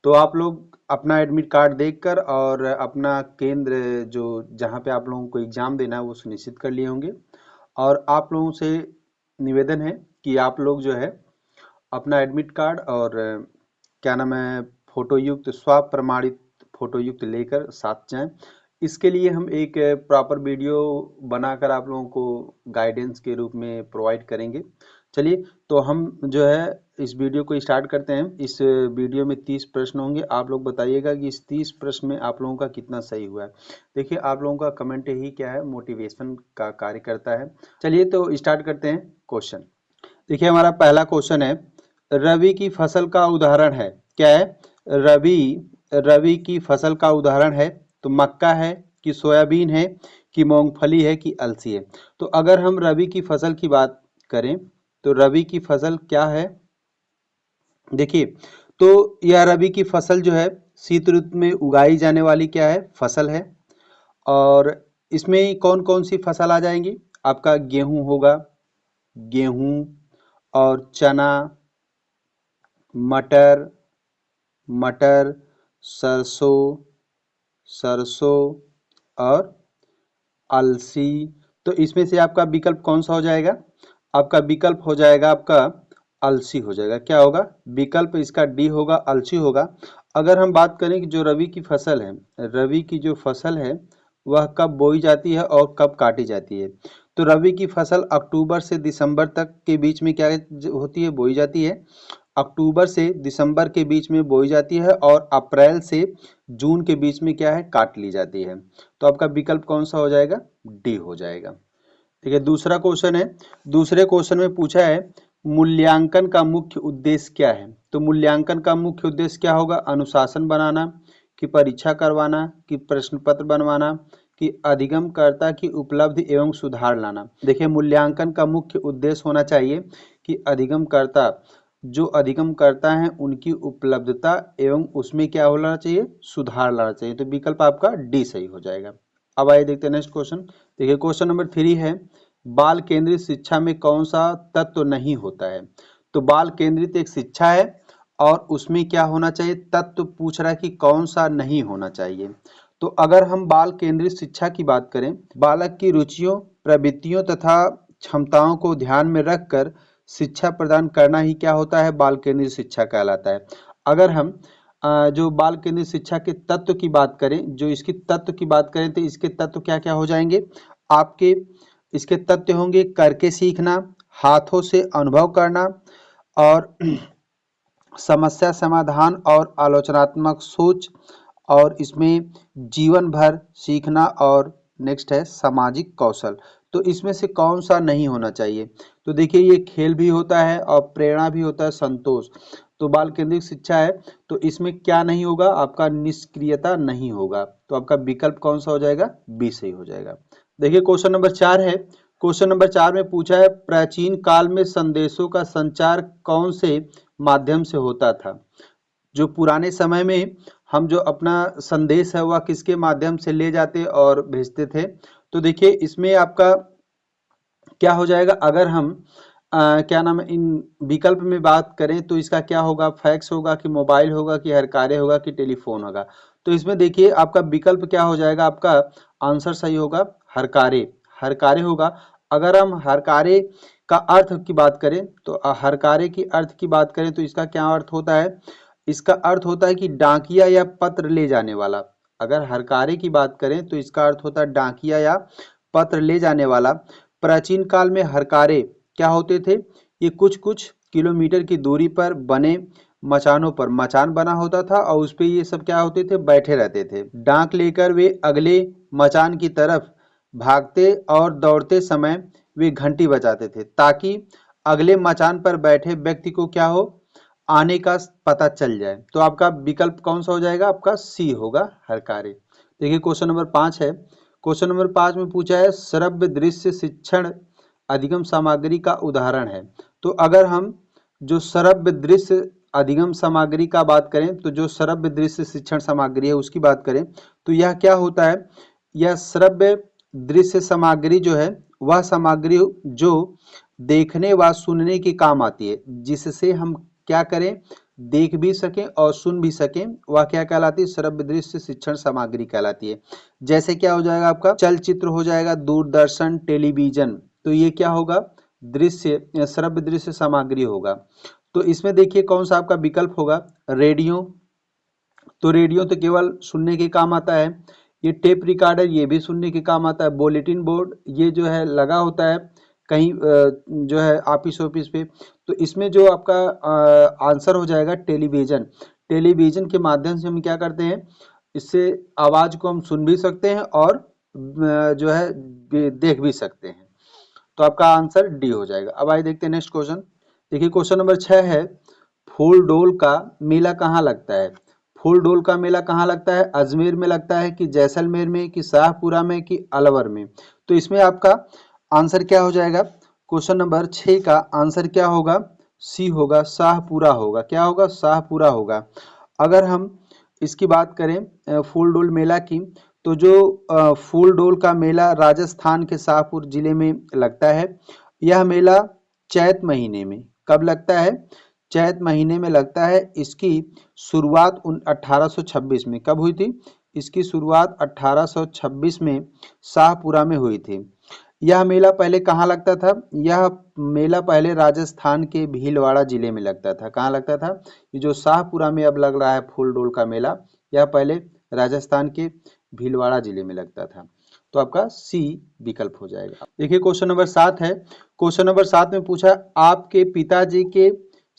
तो आप लोग अपना एडमिट कार्ड देखकर और अपना केंद्र जो जहाँ पे आप लोगों को एग्ज़ाम देना है वो सुनिश्चित कर लिए होंगे। और आप लोगों से निवेदन है कि आप लोग जो है अपना एडमिट कार्ड और क्या नाम है फोटो युक्त स्व प्रमाणित फोटो युक्त लेकर साथ जाएं। इसके लिए हम एक प्रॉपर वीडियो बनाकर आप लोगों को गाइडेंस के रूप में प्रोवाइड करेंगे। चलिए तो हम जो है इस वीडियो को स्टार्ट करते हैं। इस वीडियो में 30 प्रश्न होंगे। आप लोग बताइएगा कि इस 30 प्रश्न में आप लोगों का कितना सही हुआ है। देखिए आप लोगों का कमेंट ही क्या है, मोटिवेशन का कार्य करता है। चलिए तो स्टार्ट करते हैं क्वेश्चन। देखिए हमारा पहला क्वेश्चन है, रबी की फसल का उदाहरण है। क्या है? रबी की फसल का उदाहरण है तो मक्का है कि सोयाबीन है कि मूंगफली है कि अलसी है। तो अगर हम रबी की फसल की बात करें तो रबी की फसल क्या है? देखिए तो यह रबी की फसल जो है शीत ऋतु में उगाई जाने वाली क्या है? फसल है। और इसमें कौन कौन सी फसल आ जाएंगी? आपका गेहूं होगा, गेहूं और चना, मटर, मटर, सरसों, सरसों और अलसी। तो इसमें से आपका विकल्प कौन सा हो जाएगा? आपका विकल्प हो जाएगा आपका अलसी हो जाएगा। क्या होगा? विकल्प इसका डी होगा, अलसी होगा। अगर हम बात करें कि जो रबी की फसल है, रबी की जो फसल है वह कब बोई जाती है और कब काटी जाती है? तो रबी की फसल अक्टूबर से दिसंबर तक के बीच में क्या होती है? बोई जाती है। अक्टूबर से दिसंबर के बीच में बोई जाती है और अप्रैल से जून के बीच में क्या है? काट ली जाती है। तो आपका विकल्प कौन सा हो जाएगा? डी हो जाएगा। ठीक है, दूसरा क्वेश्चन है। दूसरे क्वेश्चन में पूछा है मूल्यांकन का मुख्य उद्देश्य क्या है? तो मूल्यांकन का मुख्य उद्देश्य क्या होगा? अनुशासन बनाना, कि परीक्षा करवाना, कि प्रश्न पत्र बनवाना, कि अधिगमकर्ता की उपलब्धि एवं सुधार लाना। देखिए मूल्यांकन का मुख्य उद्देश्य होना चाहिए कि अधिगमकर्ता जो अधिगमकर्ता हैं उनकी उपलब्धता एवं उसमें क्या होना चाहिए? सुधार लाना चाहिए। तो विकल्प आपका डी सही हो जाएगा। अब आइए देखते हैं नेक्स्ट क्वेश्चन। देखिए क्वेश्चन नंबर 3 है, बाल केंद्रित शिक्षा में कौन सा तत्व नहीं होता है? तो बाल केंद्रित एक शिक्षा है और उसमें क्या होना चाहिए? तत्व पूछ रहा है कि कौन सा नहीं होना चाहिए। तो अगर हम बाल केंद्रित शिक्षा की बात करें, बालक की रुचियों, प्रवृत्तियों तथा क्षमताओं को ध्यान में रखकर शिक्षा प्रदान करना ही क्या होता है? बाल केंद्रित शिक्षा कहलाता है। अगर हम जो बाल केंद्रित शिक्षा के तत्व की बात करें, जो इसकी तत्व की बात करें तो इसके तत्व क्या क्या हो जाएंगे? आपके इसके तत्व होंगे करके सीखना, हाथों से अनुभव करना और समस्या समाधान और आलोचनात्मक सोच, और इसमें जीवन भर सीखना, और नेक्स्ट है सामाजिक कौशल। तो इसमें से कौन सा नहीं होना चाहिए? तो देखिए ये खेल भी होता है और प्रेरणा भी होता है, संतोष। तो बाल केंद्रित शिक्षा है तो इसमें क्या नहीं होगा? आपका निष्क्रियता नहीं होगा। तो आपका विकल्प कौन सा हो जाएगा? बी सही हो जाएगा। देखिए क्वेश्चन नंबर 4 है। क्वेश्चन नंबर 4 में पूछा है प्राचीन काल में संदेशों का संचार कौन से माध्यम से होता था? जो पुराने समय में हम जो अपना संदेश है वह किसके माध्यम से ले जाते और भेजते थे? तो देखिए इसमें आपका क्या हो जाएगा? अगर हम क्या नाम है इन विकल्प में बात करें तो इसका क्या होगा? फैक्स होगा कि मोबाइल होगा कि हरकारे होगा कि टेलीफोन होगा? तो इसमें देखिए आपका विकल्प क्या हो जाएगा? आपका आंसर सही होगा हरकारे, हरकारे होगा। अगर हम हरकारे का अर्थ की बात करें तो हरकारे की अर्थ की बात करें तो इसका क्या अर्थ होता है? इसका अर्थ होता है कि डाकिया या पत्र ले जाने वाला। अगर हरकारे की बात करें तो इसका अर्थ होता है डाकिया या पत्र ले जाने वाला। प्राचीन काल में हरकारे क्या होते थे? ये कुछ कुछ किलोमीटर की दूरी पर बने मचानों पर मचान बना होता था और उस पे ये सब क्या होते थे? बैठे रहते थे। डाक लेकर वे अगले मचान की तरफ भागते और दौड़ते समय वे घंटी बजाते थे ताकि अगले मचान पर बैठे व्यक्ति को क्या हो? आने का पता चल जाए। तो आपका विकल्प कौन सा हो जाएगा? आपका सी होगा हरकारे। देखिए क्वेश्चन नंबर 5 है। क्वेश्चन नंबर 5 में पूछा है श्रव्य दृश्य शिक्षण अधिगम सामग्री का उदाहरण है। तो अगर हम जो श्रव्य दृश्य अधिगम सामग्री का बात करें तो जो श्रव्य दृश्य शिक्षण सामग्री है उसकी बात करें तो यह क्या होता है? यह श्रव्य दृश्य सामग्री जो है वह सामग्री जो देखने व सुनने के काम आती है, जिससे हम क्या करें? देख भी सकें और सुन भी सकें, वह क्या कहलाती है? श्रव्य दृश्य शिक्षण सामग्री कहलाती है। जैसे क्या हो जाएगा आपका? चलचित्र हो जाएगा, दूरदर्शन, टेलीविजन, तो ये क्या होगा? दृश्य, श्रव्य दृश्य सामग्री होगा। तो इसमें देखिए कौन सा आपका विकल्प होगा? रेडियो, तो रेडियो तो केवल सुनने के काम आता है। ये टेप रिकॉर्डर, ये भी सुनने के काम आता है। बुलेटिन बोर्ड, ये जो है लगा होता है कहीं जो है ऑफिस ऑफिस पे। तो इसमें जो आपका आंसर हो जाएगा टेलीविजन। टेलीविजन के माध्यम से हम क्या करते हैं? इससे आवाज को हम सुन भी सकते हैं और जो है देख भी सकते हैं। तो आपका आंसर डी हो जाएगा। अब आइए देखते हैं नेक्स्ट क्वेश्चन। देखिए क्वेश्चन नंबर 6 है, फूलडोल का मेला कहाँ लगता है? फूलडोल का मेला कहाँ लगता है? अजमेर में लगता है कि जैसलमेर में कि शाहपुरा में कि अलवर में? तो इसमें आपका आंसर क्या हो जाएगा? क्वेश्चन नंबर 6 का आंसर क्या होगा? सी होगा, शाहपुरा होगा। क्या होगा? शाहपुरा होगा। अगर हम इसकी बात करें फूलडोल मेला की, तो जो फूलडोल का मेला राजस्थान के शाहपुर जिले में लगता है। यह मेला चैत महीने में, कब लगता है? चैत महीने में लगता है। इसकी शुरुआत 1826 में कब हुई थी? इसकी शुरुआत 1826 में शाहपुरा में हुई थी। यह मेला पहले कहाँ लगता था? यह मेला पहले राजस्थान के भीलवाड़ा जिले में लगता था। कहाँ लगता था? ये जो शाहपुरा में अब लग रहा है फूलडोल का मेला, यह पहले राजस्थान के भीलवाड़ा जिले में लगता था। तो आपका सी विकल्प हो जाएगा। देखिए क्वेश्चन नंबर 7 है। क्वेश्चन नंबर 7 में पूछा, आपके पिताजी के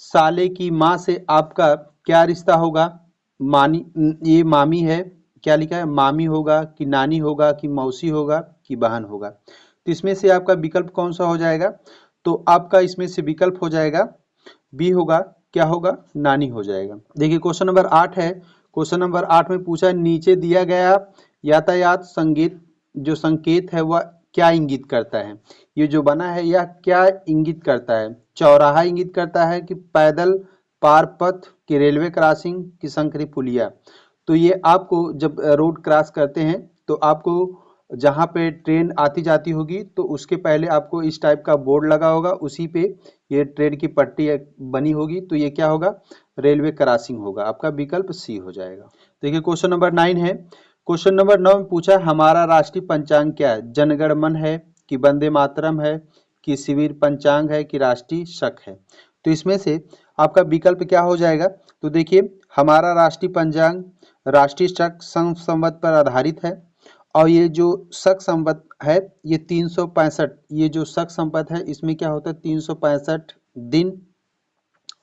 साले की माँ से आपका क्या रिश्ता होगा? मानी, ये मामी है। क्या लिखा है? मामी होगा कि नानी होगा कि मौसी होगा कि बहन होगा? तो इसमें से आपका विकल्प कौन सा हो जाएगा? तो आपका इसमें से विकल्प हो जाएगा बी होगा। क्या होगा? नानी हो जाएगा। देखिए क्वेश्चन नंबर 8 है। क्वेश्चन नंबर 8 में पूछा, नीचे दिया गया यातायात संगीत जो संकेत है वह क्या इंगित करता है? ये जो बना है यह क्या इंगित करता है? चौराहा इंगित करता है कि पैदल पार पथ की रेलवे क्रॉसिंग की संकरी पुलिया? तो ये आपको जब रोड क्रॉस करते हैं तो आपको जहाँ पे ट्रेन आती जाती होगी तो उसके पहले आपको इस टाइप का बोर्ड लगा होगा, उसी पे ये ट्रेन की पट्टी बनी होगी, तो ये क्या होगा? रेलवे क्रॉसिंग होगा। आपका विकल्प सी हो जाएगा। देखिए क्वेश्चन नंबर 9 है। क्वेश्चन नंबर 9 में पूछा, हमारा राष्ट्रीय पंचांग क्या है? जनगण मन है कि वंदे मातरम है कि शिविर पंचांग है कि राष्ट्रीय शक है? तो इसमें से आपका विकल्प क्या हो जाएगा? तो देखिए हमारा राष्ट्रीय पंचांग राष्ट्रीय शक संवत पर आधारित है। और ये जो शक संवत है ये 365, ये जो शक संवत है इसमें क्या होता है? 365 दिन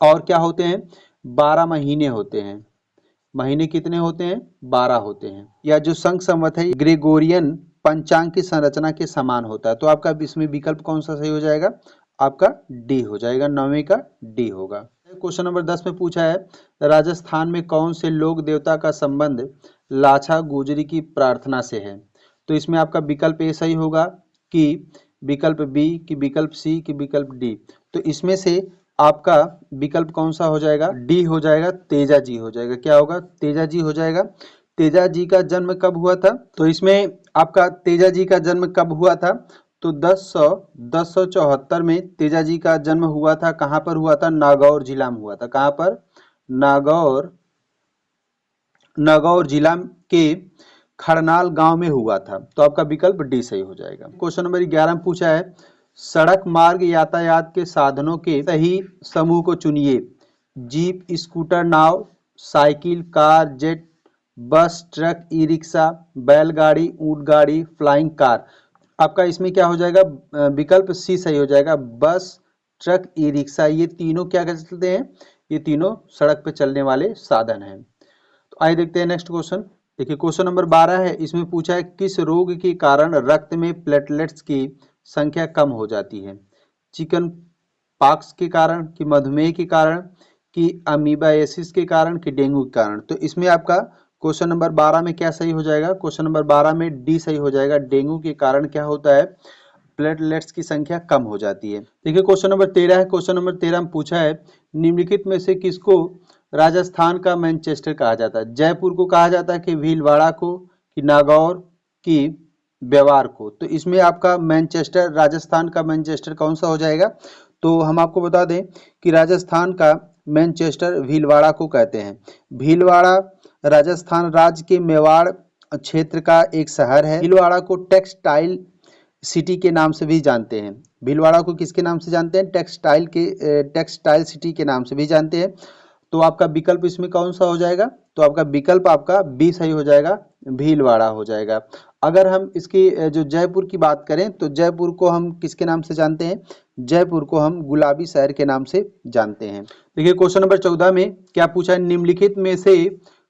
और क्या होते हैं? 12 महीने होते हैं। महीने कितने होते हैं? 12 होते हैं। या जो संख संवत है ग्रेगोरियन पंचांग की संरचना के समान होता है। तो आपका इसमें विकल्प कौन सा सही हो जाएगा? आपका डी हो जाएगा। 9वें का डी होगा। क्वेश्चन नंबर 10 में पूछा है, राजस्थान में कौन से लोक देवता का संबंध लाछा गुजरी की प्रार्थना से है? तो इसमें आपका विकल्प ए सही होगा कि विकल्प बी कि विकल्प सी कि विकल्प डी? तो इसमें से आपका विकल्प कौन सा हो जाएगा? डी हो जाएगा, तेजा जी हो जाएगा। क्या होगा? तेजा जी हो जाएगा। तेजा जी का जन्म कब हुआ था? तो इसमें आपका तेजा जी का जन्म कब हुआ था? तो 1074 में तेजा जी का जन्म हुआ था। कहाँ पर हुआ था? नागौर जिला में हुआ था। कहाँ पर? नागौर जिला के खड़नाल गांव में हुआ था। तो आपका विकल्प डी सही हो जाएगा। क्वेश्चन नंबर 11 में पूछा है, सड़क मार्ग यातायात के साधनों के सही समूह को चुनिए। जीप, स्कूटर, नाव, साइकिल, कार, जेट, बस, ट्रक, ई रिक्शा, बैलगाड़ी, ऊंट गाड़ी, फ्लाइंग कार? आपका इसमें क्या हो जाएगा? विकल्प सी सही हो जाएगा। बस, ट्रक, ई रिक्शा, ये तीनों क्या कहते हैं? ये तीनों सड़क पे चलने वाले साधन हैं। तो आइए देखते हैं नेक्स्ट क्वेश्चन। देखिए क्वेश्चन नंबर 12 है। इसमें पूछा है, किस रोग के कारण रक्त में प्लेटलेट्स की संख्या कम हो जाती है? चिकन पॉक्स के कारण कि मधुमेह के कारण कि अमीबाएसिस के कारण कि डेंगू के कारण? तो इसमें आपका क्वेश्चन नंबर 12 में क्या सही हो जाएगा? क्वेश्चन नंबर 12 में डी सही हो जाएगा। डेंगू के कारण क्या होता है? प्लेटलेट्स की संख्या कम हो जाती है। देखिए क्वेश्चन नंबर 13 है। क्वेश्चन नंबर 13 में पूछा है, निम्नलिखित में से किसको राजस्थान का मैनचेस्टर कहा जाता है? जयपुर को कहा जाता है कि भीलवाड़ा को कि नागौर की व्यवहार को? तो इसमें आपका मैनचेस्टर, राजस्थान का मैनचेस्टर कौन सा हो जाएगा? तो हम आपको बता दें कि राजस्थान का मैनचेस्टर भीलवाड़ा को कहते हैं। भीलवाड़ा राजस्थान राज्य के मेवाड़ क्षेत्र का एक शहर है। भीलवाड़ा को टेक्सटाइल सिटी के नाम से भी जानते हैं। भीलवाड़ा को किसके नाम से जानते हैं? टेक्सटाइल सिटी के नाम से भी जानते हैं। तो आपका विकल्प इसमें कौन सा हो जाएगा? तो आपका विकल्प आपका बी सही हो जाएगा, भीलवाड़ा हो जाएगा। अगर हम इसकी जो जयपुर की बात करें तो जयपुर को हम किसके नाम से जानते हैं? जयपुर को हम गुलाबी शहर के नाम से जानते हैं। देखिए क्वेश्चन नंबर 14 में क्या पूछा है? निम्नलिखित में से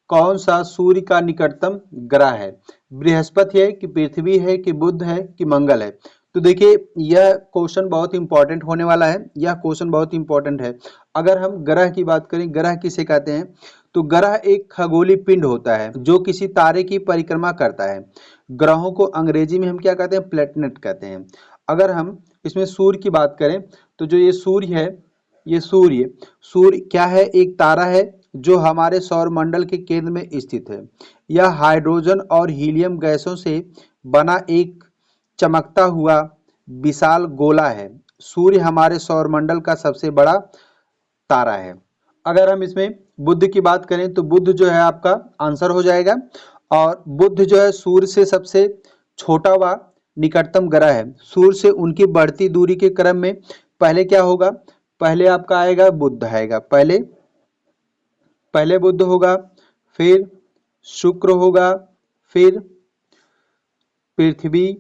कौन सा सूर्य का निकटतम ग्रह है? बृहस्पति है कि पृथ्वी है कि बुध है कि मंगल है? तो देखिए यह क्वेश्चन बहुत इंपॉर्टेंट होने वाला है। यह क्वेश्चन बहुत इंपॉर्टेंट है। अगर हम ग्रह की बात करें, ग्रह किसे कहते हैं? तो ग्रह एक खगोलीय पिंड होता है जो किसी तारे की परिक्रमा करता है। ग्रहों को अंग्रेजी में हम क्या कहते हैं? प्लेनेट कहते हैं। अगर हम इसमें सूर्य की बात करें तो जो ये सूर्य है, ये सूर्य क्या है? एक तारा है जो हमारे सौर मंडल के केंद्र में स्थित है। यह हाइड्रोजन और हीलियम गैसों से बना एक चमकता हुआ विशाल गोला है। सूर्य हमारे सौर मंडल का सबसे बड़ा तारा है। अगर हम इसमें बुध की बात करें तो बुध जो है आपका आंसर हो जाएगा, और बुध जो है सूर्य से सबसे छोटा व निकटतम ग्रह है। सूर्य से उनकी बढ़ती दूरी के क्रम में पहले क्या होगा? पहले आपका आएगा बुध आएगा, पहले बुध होगा, फिर शुक्र होगा, फिर पृथ्वी,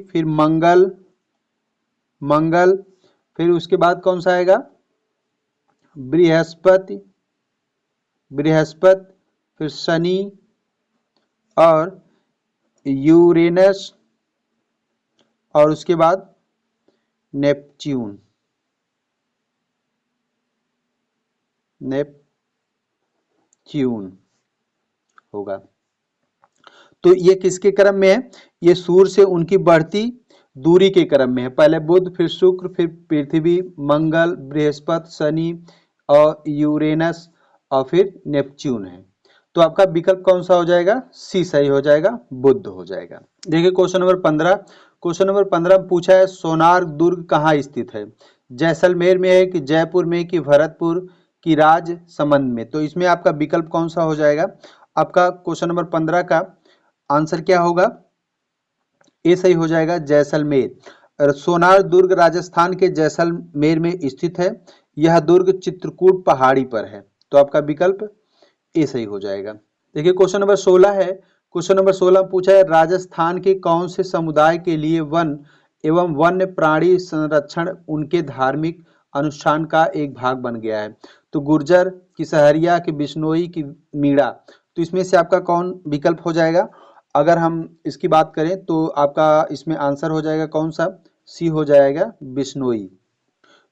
फिर मंगल, फिर उसके बाद कौन सा आएगा? बृहस्पति, फिर शनि और यूरेनस, और उसके बाद नेपच्यून होगा। तो ये किसके क्रम में है? ये सूर्य से उनकी बढ़ती दूरी के क्रम में है। पहले बुध, फिर शुक्र, फिर पृथ्वी, मंगल, बृहस्पति, शनि और यूरेनस और फिर नेपच्यून है। तो आपका विकल्प कौन सा हो जाएगा? सी सही हो जाएगा, बुध हो जाएगा। देखिए क्वेश्चन नंबर 15। क्वेश्चन नंबर 15 में पूछा है सोनार दुर्ग कहाँ स्थित है? जैसलमेर में है कि जयपुर में कि भरतपुर की राजसमंद में? तो इसमें आपका विकल्प कौन सा हो जाएगा? आपका क्वेश्चन नंबर 15 का आंसर क्या होगा? ए सही हो जाएगा, जैसलमेर। सोनार दुर्ग राजस्थान के जैसलमेर में स्थित है। यह दुर्ग चित्रकूट पहाड़ी पर है। तो आपका विकल्प ए सही हो जाएगा। देखिए क्वेश्चन नंबर 16 है। क्वेश्चन नंबर 16 पूछा है राजस्थान के कौन से समुदाय के लिए वन एवं वन्य प्राणी संरक्षण उनके धार्मिक अनुष्ठान का एक भाग बन गया है? तो गुर्जर की, सहरिया की, बिश्नोई की, मीणा? तो इसमें से आपका कौन विकल्प हो जाएगा? अगर हम इसकी बात करें तो आपका इसमें आंसर हो जाएगा कौन सा? सी हो जाएगा, बिश्नोई।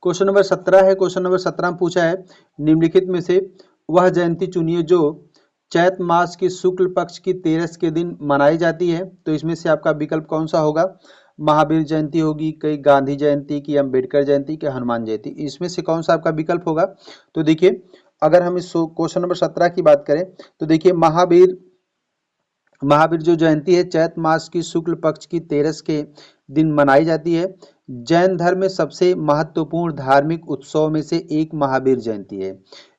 क्वेश्चन नंबर 17 है। क्वेश्चन नंबर 17 में पूछा है निम्नलिखित में से वह जयंती चुनिए जो चैत मास की शुक्ल पक्ष की 13 के दिन मनाई जाती है। तो इसमें से आपका विकल्प कौन सा होगा? महावीर जयंती होगी, कई गांधी जयंती की, अम्बेडकर जयंती की, हनुमान जयंती? इसमें से कौन सा आपका विकल्प होगा? तो देखिए अगर हम इस क्वेश्चन नंबर 17 की बात करें तो देखिए महावीर जो जयंती है चैत मास की शुक्ल पक्ष की 13 के दिन मनाई जाती है। जैन धर्म में सबसे महत्वपूर्ण धार्मिक उत्सव में से एक महावीर जयंती है।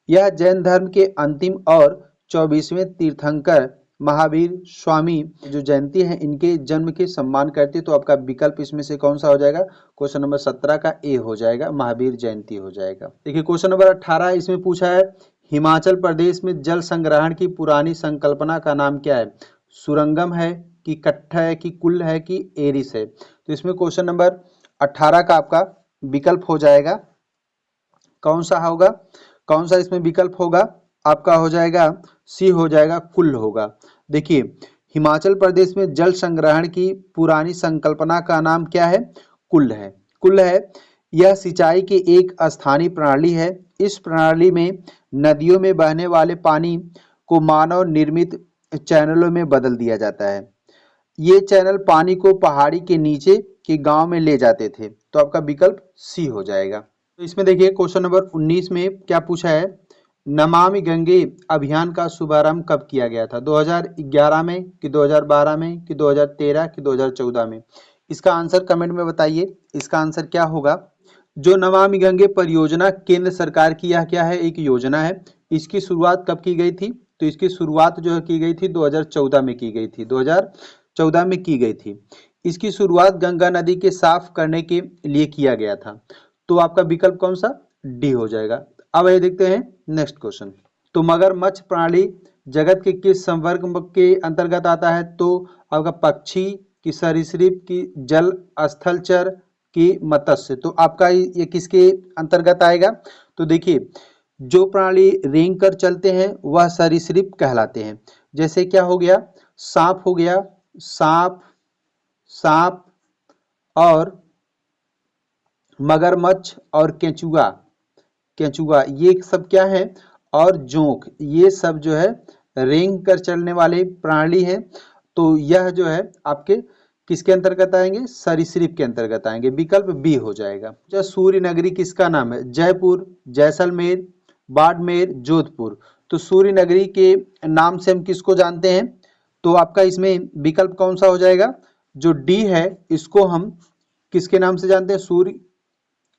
यह जैन धर्म के अंतिम और 24वें तीर्थंकर महावीर स्वामी जो जयंती है इनके जन्म के सम्मान करती है। तो आपका विकल्प इसमें से कौन सा हो जाएगा? क्वेश्चन नंबर 17 का ए हो जाएगा, महावीर जयंती हो जाएगा। देखिए क्वेश्चन नंबर 18 इसमें पूछा है हिमाचल प्रदेश में जल संग्रहण की पुरानी संकल्पना का नाम क्या है? सुरंगम है कि कट्ठा है कि कुल है कि एरिस है? तो इसमें क्वेश्चन नंबर 18 का आपका विकल्प हो जाएगा कौन सा होगा? कौन सा इसमें विकल्प होगा? आपका हो जाएगा सी हो जाएगा, कुल होगा। देखिए हिमाचल प्रदेश में जल संग्रहण की पुरानी संकल्पना का नाम क्या है? कुल है। यह सिंचाई की एक स्थानीय प्रणाली है। इस प्रणाली में नदियों में बहने वाले पानी को मानव निर्मित चैनलों में बदल दिया जाता है। ये चैनल पानी को पहाड़ी के नीचे के गांव में ले जाते थे। तो आपका विकल्प सी हो जाएगा। तो इसमें देखिए क्वेश्चन नंबर 19 में क्या पूछा है नमामि गंगे अभियान का शुभारंभ कब किया गया था? 2011 में कि 2012 में कि 2013 कि 2014 में? इसका आंसर कमेंट में बताइए। इसका आंसर क्या होगा? जो नमामि गंगे परियोजना केंद्र सरकार की यह क्या है, एक योजना है। इसकी शुरुआत कब की गई थी, तो इसकी शुरुआत जो है की गई थी 2014 में की गई थी, 2014 में की गई थी। इसकी शुरुआत गंगा नदी के साफ करने के लिए किया गया था। तो आपका विकल्प कौन सा, डी हो जाएगा। अब ये देखते हैं नेक्स्ट क्वेश्चन। तो मगरमच्छ प्रणाली जगत के किस संवर्ग के अंतर्गत आता है, तो आपका पक्षी की, सरीसृप की, जल स्थलचर की, मत्स्य। तो आपका ये किसके अंतर्गत आएगा, तो देखिए जो प्राणी रेंग कर चलते हैं वह सरीसृप कहलाते हैं। जैसे क्या हो गया, सांप हो गया, सांप और मगरमच्छ और केंचुआ ये सब क्या है, और जोंक, ये सब जो है रेंग कर चलने वाले प्राणी है। तो यह जो है आपके किसके अंतर्गत आएंगे, सरीसृप के अंतर्गत आएंगे। विकल्प बी हो जाएगा। जो सूर्य नगरी किसका नाम है, जयपुर, जैसलमेर, बाड़मेर, जोधपुर। तो सूर्य नगरी के नाम से हम किसको जानते हैं, तो आपका इसमें विकल्प कौन सा हो जाएगा, जो डी है इसको हम किसके नाम से जानते हैं, सूर्य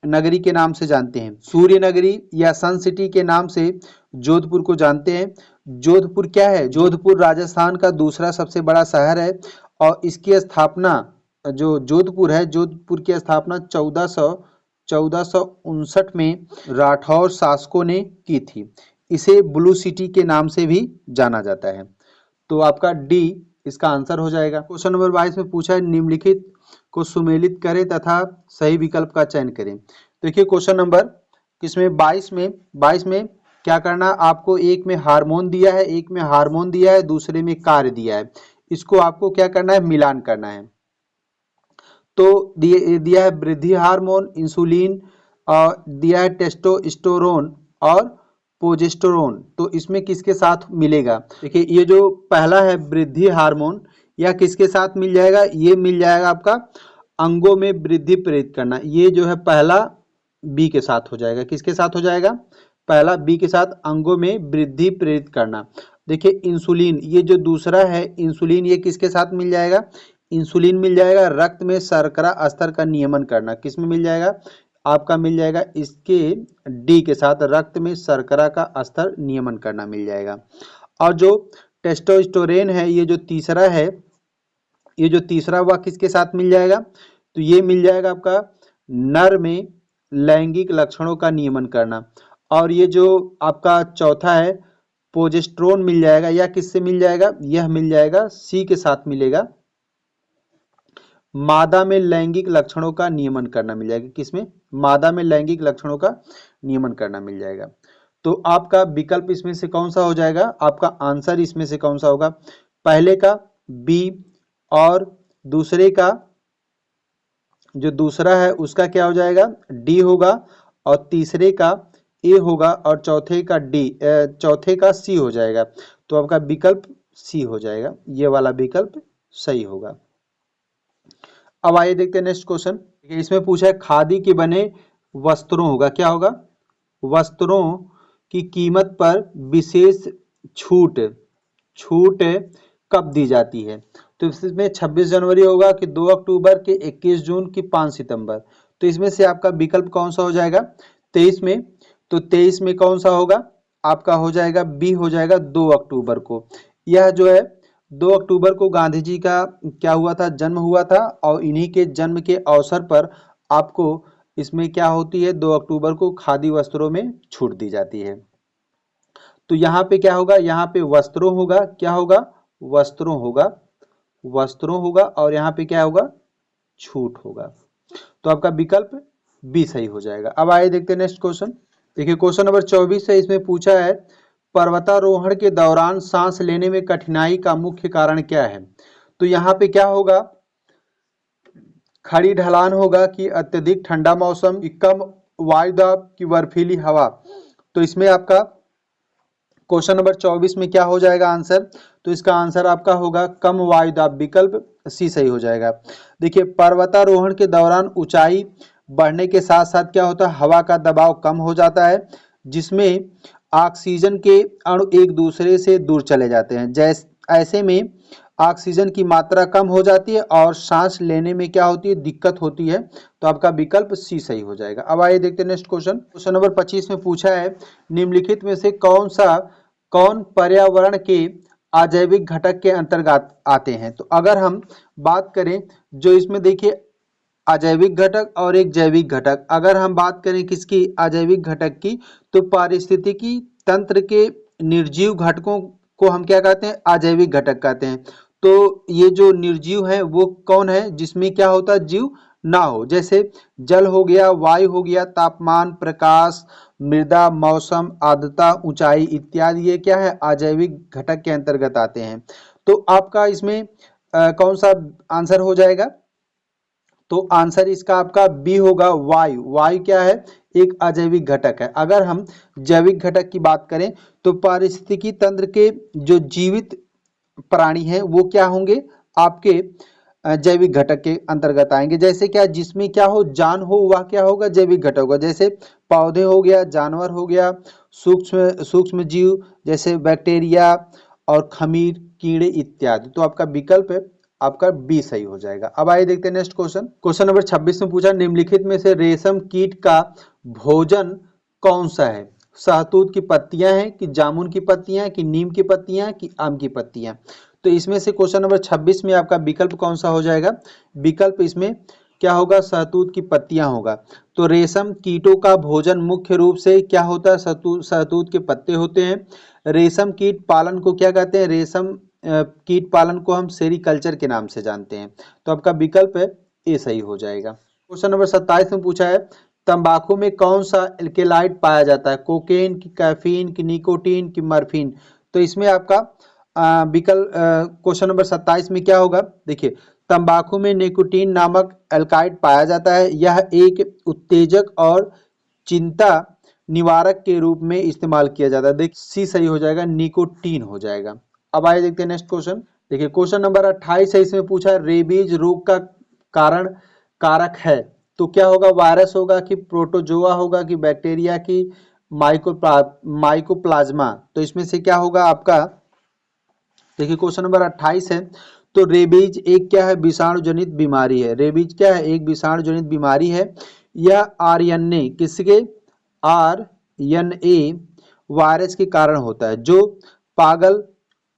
नगरी के नाम से जानते हैं। सूर्य नगरी या सन सिटी के नाम से जोधपुर को जानते हैं। जोधपुर क्या है, जोधपुर राजस्थान का दूसरा सबसे बड़ा शहर है और इसकी स्थापना, जो जोधपुर है, जोधपुर की स्थापना 1459 में राठौर शासकों ने की थी। इसे ब्लू सिटी के नाम से भी जाना जाता है। तो आपका डी इसका आंसर हो जाएगा। क्वेश्चन नंबर 22 में पूछा है निम्नलिखित को सुमेलित करें तथा सही विकल्प का चयन करें। देखिए क्वेश्चन नंबर किसमें 22 में क्या करना, आपको एक में हार्मोन दिया है, एक में हार्मोन दिया है, दूसरे में कार्य दिया है। इसको आपको क्या करना है, मिलान करना है। तो दिया है वृद्धि हार्मोन, इंसुलिन, और दिया है टेस्टोस्टेरोन और प्रोजेस्टेरोन। तो इसमें किसके साथ मिलेगा, देखिए ये जो पहला है वृद्धि हार्मोन, यह किसके साथ मिल जाएगा, ये मिल जाएगा आपका अंगों में वृद्धि प्रेरित करना। ये जो है पहला बी के साथ हो जाएगा, किसके साथ हो जाएगा, पहला बी के साथ, अंगों में वृद्धि प्रेरित करना। देखिए इंसुलिन, ये जो दूसरा है इंसुलिन, ये किसके साथ मिल जाएगा, इंसुलिन मिल जाएगा रक्त में शर्करा स्तर का नियमन करना। किस में मिल जाएगा, आपका मिल जाएगा इसके डी के साथ, रक्त में शर्करा का स्तर नियमन करना मिल जाएगा। और जो टेस्टोस्टेरोन है, ये जो तीसरा है, ये जो तीसरा वह किसके साथ मिल जाएगा, तो ये मिल जाएगा आपका नर में लैंगिक लक्षणों का नियमन करना। और ये जो आपका चौथा है प्रोजेस्टेरोन मिल जाएगा, या किससे मिल जाएगा, यह मिल जाएगा सी के साथ मिलेगा, मादा में लैंगिक लक्षणों का नियमन करना मिल जाएगा। किसमें, मादा में लैंगिक लक्षणों का नियमन करना मिल जाएगा। तो आपका विकल्प इसमें से कौन सा हो जाएगा, आपका आंसर इसमें से कौन सा होगा, पहले का बी, और दूसरे का जो दूसरा है उसका क्या हो जाएगा, डी होगा, और तीसरे का ए होगा, और चौथे का डी, चौथे का सी हो जाएगा। तो आपका विकल्प सी हो जाएगा, ये वाला विकल्प सही होगा। अब आइए देखते हैं नेक्स्ट क्वेश्चन। इसमें पूछा है खादी के बने वस्त्रों होगा, क्या होगा, वस्त्रों की कीमत पर विशेष छूट कब दी जाती है। तो इसमें 26 जनवरी होगा कि 2 अक्टूबर के 21 जून की 5 सितंबर। तो इसमें से आपका विकल्प कौन सा हो जाएगा, 23 में। तो 23 में कौन सा होगा, आपका हो जाएगा बी हो जाएगा 2 अक्टूबर को। यह जो है 2 अक्टूबर को गांधी जी का क्या हुआ था, जन्म हुआ था, और इन्हीं के जन्म के अवसर पर आपको इसमें क्या होती है, 2 अक्टूबर को खादी वस्त्रों में छूट दी जाती है। तो यहाँ पे क्या होगा, यहाँ पे वस्त्रों होगा, क्या होगा, वस्त्रों होगा, और यहाँ पे क्या होगा, छूट होगा। तो आपका विकल्प बी सही हो जाएगा। अब आइए देखते हैं नेक्स्ट क्वेश्चन। देखिए क्वेश्चन नंबर 24 है, इसमें पूछा है पर्वतारोहण के दौरान सांस लेने में कठिनाई का मुख्य कारण क्या है। तो यहाँ पे क्या होगा, खड़ी ढलान होगा, कि अत्यधिक ठंडा मौसम, कि कम वायुदाब, की बर्फीली हवा। तो इसमें आपका क्वेश्चन नंबर 24 में क्या हो जाएगा आंसर, तो इसका आंसर आपका होगा कम वायुदाब, विकल्प सी सही हो जाएगा। देखिए पर्वतारोहण के दौरान ऊंचाई बढ़ने के साथ साथ क्या होता है, हवा का दबाव कम हो जाता है, जिसमें ऑक्सीजन के अणु एक दूसरे से दूर चले जाते हैं। ऐसे में ऑक्सीजन की मात्रा कम हो जाती है और सांस लेने में क्या होती है, दिक्कत होती है। तो आपका विकल्प सी सही हो जाएगा। अब आइए देखते हैं नेक्स्ट क्वेश्चन। क्वेश्चन नंबर 25 में पूछा है, निम्नलिखित में से कौन पर्यावरण के अजैविक घटक के अंतर्गत आते हैं। तो अगर हम बात करें, जो इसमें देखिए अजैविक घटक और एक जैविक घटक, अगर हम बात करें किसकी, अजैविक घटक की, तो पारिस्थितिकी तंत्र के निर्जीव घटकों को हम क्या कहते हैं, अजैविक घटक कहते हैं। तो ये जो निर्जीव है वो कौन है, जिसमें क्या होता है, जीव ना हो, जैसे जल हो गया, वायु हो गया, तापमान, प्रकाश, मृदा, मौसम, आर्द्रता, ऊंचाई इत्यादि, ये क्या है, अजैविक घटक के अंतर्गत आते हैं। तो आपका इसमें कौन सा आंसर हो जाएगा, तो आंसर इसका आपका बी होगा, वायु। वायु क्या है, एक अजैविक घटक है। अगर हम जैविक घटक की बात करें तो पारिस्थितिकी तंत्र के जो जीवित प्राणी हैं वो क्या होंगे, आपके जैविक घटक के अंतर्गत आएंगे। जैसे क्या, जिसमें क्या हो, जान हो, वह क्या होगा, जैविक घटक होगा। जैसे पौधे हो गया, जानवर हो गया, सूक्ष्म सूक्ष्म जीव जैसे बैक्टीरिया और खमीर, कीड़े इत्यादि। तो आपका विकल्प है आपका बी सही हो जाएगा। अब आइए देखते हैं नेक्स्ट क्वेश्चन। क्वेश्चन नंबर 26 में पूछा, निम्नलिखित में से रेशम कीट का भोजन कौन सा है। शहतूत की पत्तियां हैं कि जामुन की पत्तियां, कि नीम की पत्तियां, कि आम की पत्तियां। तो इसमें से क्वेश्चन नंबर 26 में आपका विकल्प कौन सा हो जाएगा, विकल्प इसमें क्या होगा, शहतूत की पत्तियां होगा। तो रेशम कीटों का भोजन मुख्य रूप से क्या होता है, शहतूत के पत्ते होते हैं। रेशम कीट पालन को क्या कहते हैं, रेशम कीट पालन को हम सेरीकल्चर के नाम से जानते हैं। तो आपका विकल्प है ए सही हो जाएगा। क्वेश्चन नंबर 27 में पूछा है, तंबाकू में कौन सा एल्केलाइड पाया जाता है, कोकेन की, कैफीन की, निकोटीन की, मॉर्फिन। तो इसमें आपका विकल्प क्वेश्चन नंबर 27 में क्या होगा, देखिए तंबाकू में निकोटीन नामक एल्काइड पाया जाता है। यह एक उत्तेजक और चिंता निवारक के रूप में इस्तेमाल किया जाता है। देखिए सी सही हो जाएगा, निकोटीन हो जाएगा। अब आइए देखते हैं नेक्स्ट क्वेश्चन। देखिए क्वेश्चन नंबर 28 है, इसमें पूछा है रेबीज रोग का कारण कारक है। तो क्या होगा, वायरस होगा कि प्रोटोजोआ होगा कि बैक्टीरिया की माइकोप्लाज्मा। तो इसमें से क्या होगा आपका, देखिए क्वेश्चन नंबर 28 है, तो रेबीज एक क्या है, विषाणु जनित बीमारी है। रेबीज क्या है, एक विषाणु जनित बीमारी है। यह आरएनए किसके, आरएनए वायरस के कारण होता है, जो पागल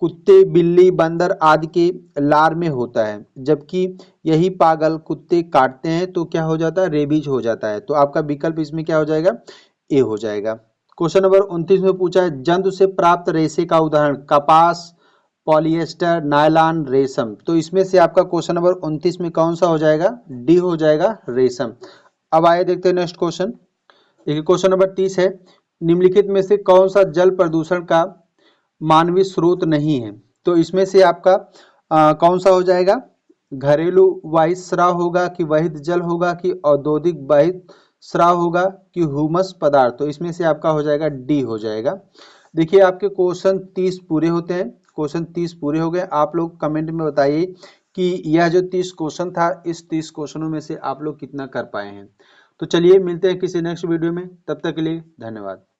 कुत्ते, बिल्ली, बंदर आदि के लार में होता है। जबकि यही पागल कुत्ते काटते हैं तो क्या हो जाता है, रेबीज हो जाता है। तो आपका विकल्प इसमें क्या हो जाएगा, ए हो जाएगा। क्वेश्चन नंबर 29 में पूछा है, जंतु से प्राप्त रेशे का उदाहरण, कपास, पॉलिएस्टर, नायलॉन, रेशम। तो इसमें से आपका क्वेश्चन नंबर 29 में कौन सा हो जाएगा, डी हो जाएगा, रेशम। अब आइए देखते हैं नेक्स्ट क्वेश्चन। देखिए क्वेश्चन नंबर 30 है, निम्नलिखित में से कौन सा जल प्रदूषण का मानवीय स्रोत नहीं है। तो इसमें से आपका कौन सा हो जाएगा, घरेलू वाहित स्राव होगा कि वहित जल होगा कि औद्योगिक वाहित स्राव होगा कि हुमस पदार्थ। तो इसमें से आपका हो जाएगा डी हो जाएगा। देखिए आपके क्वेश्चन 30 पूरे होते हैं, क्वेश्चन 30 पूरे हो गए। आप लोग कमेंट में बताइए कि यह जो 30 क्वेश्चन था, इस 30 क्वेश्चनों में से आप लोग कितना कर पाए हैं। तो चलिए मिलते हैं किसी नेक्स्ट वीडियो में, तब तक के लिए धन्यवाद।